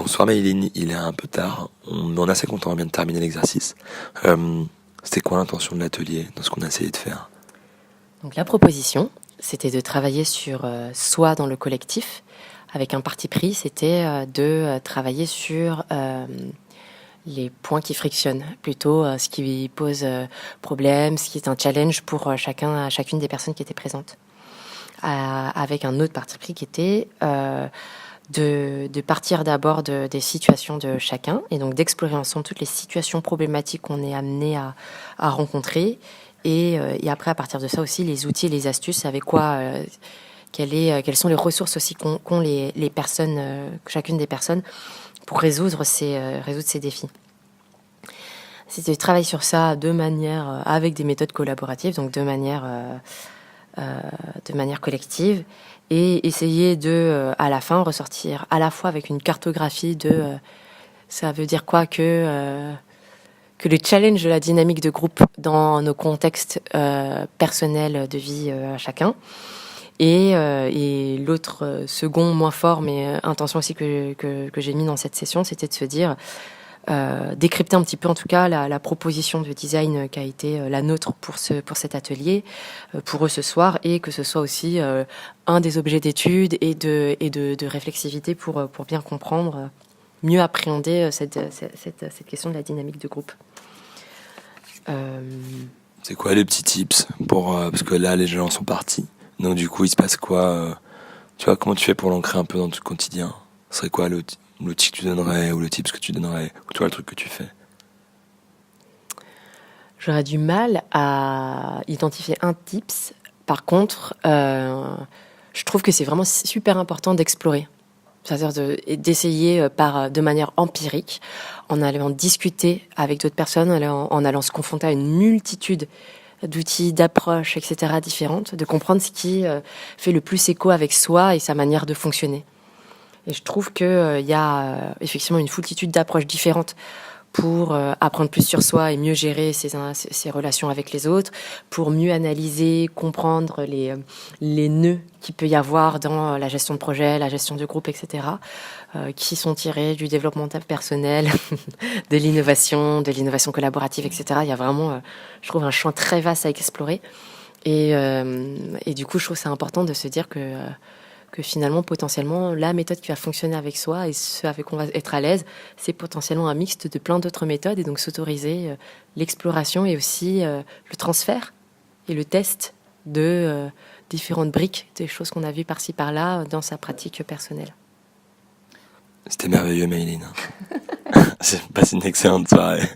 Bonsoir Maïline, il est un peu tard. On est assez content, on vient de terminer l'exercice. C'était quoi l'intention de l'atelier dans ce qu'on a essayé de faire? Donc la proposition, c'était de travailler sur soi dans le collectif, avec un parti pris, c'était de travailler sur les points qui frictionnent, plutôt ce qui pose problème, ce qui est un challenge pour chacune des personnes qui étaient présentes. Avec un autre parti pris qui était de partir d'abord des situations de chacun, et donc d'explorer ensemble toutes les situations problématiques qu'on est amené à rencontrer, et après, à partir de ça aussi, les outils et les astuces, avec quoi, quelles sont les ressources aussi qu'ont les personnes, chacune des personnes, pour résoudre ces défis. C'est de travailler sur ça de manière, avec des méthodes collaboratives, donc de manière collective, et essayer de, à la fin, ressortir à la fois avec une cartographie de ça veut dire quoi que le challenge de la dynamique de groupe dans nos contextes personnels de vie à chacun. Et l'autre second, moins fort, mais intention aussi que j'ai mis dans cette session, c'était de se dire, décrypter un petit peu en tout cas la proposition de design qui a été la nôtre pour cet atelier, pour eux ce soir, et que ce soit aussi un des objets d'étude et de réflexivité pour bien comprendre, mieux appréhender cette question de la dynamique de groupe. C'est quoi les petits tips pour parce que là les gens sont partis, donc du coup il se passe quoi, tu vois, comment tu fais pour l'ancrer un peu dans ton quotidien? Ce serait quoi l'outil que tu donnerais, ou le tips que tu donnerais, ou toi le truc que tu fais? J'aurais du mal à identifier un tips. Par contre, je trouve que c'est vraiment super important d'explorer. C'est-à-dire d'essayer de manière empirique, en allant discuter avec d'autres personnes, en allant se confronter à une multitude d'outils, d'approches, etc. différentes, de comprendre ce qui fait le plus écho avec soi et sa manière de fonctionner. Et je trouve qu'il y a effectivement une foultitude d'approches différentes pour apprendre plus sur soi et mieux gérer ses relations avec les autres, pour mieux analyser, comprendre les nœuds qu'il peut y avoir dans la gestion de projet, la gestion de groupe, etc., qui sont tirés du développement personnel, de l'innovation collaborative, etc. Il y a vraiment, je trouve, un champ très vaste à explorer. Et du coup, je trouve que c'est important de se dire que finalement, potentiellement, la méthode qui va fonctionner avec soi et ce avec quoi on va être à l'aise, c'est potentiellement un mixte de plein d'autres méthodes, et donc s'autoriser l'exploration et aussi le transfert et le test de différentes briques, des choses qu'on a vues par-ci par-là dans sa pratique personnelle. C'était merveilleux Maïline. C'est passé une excellente soirée.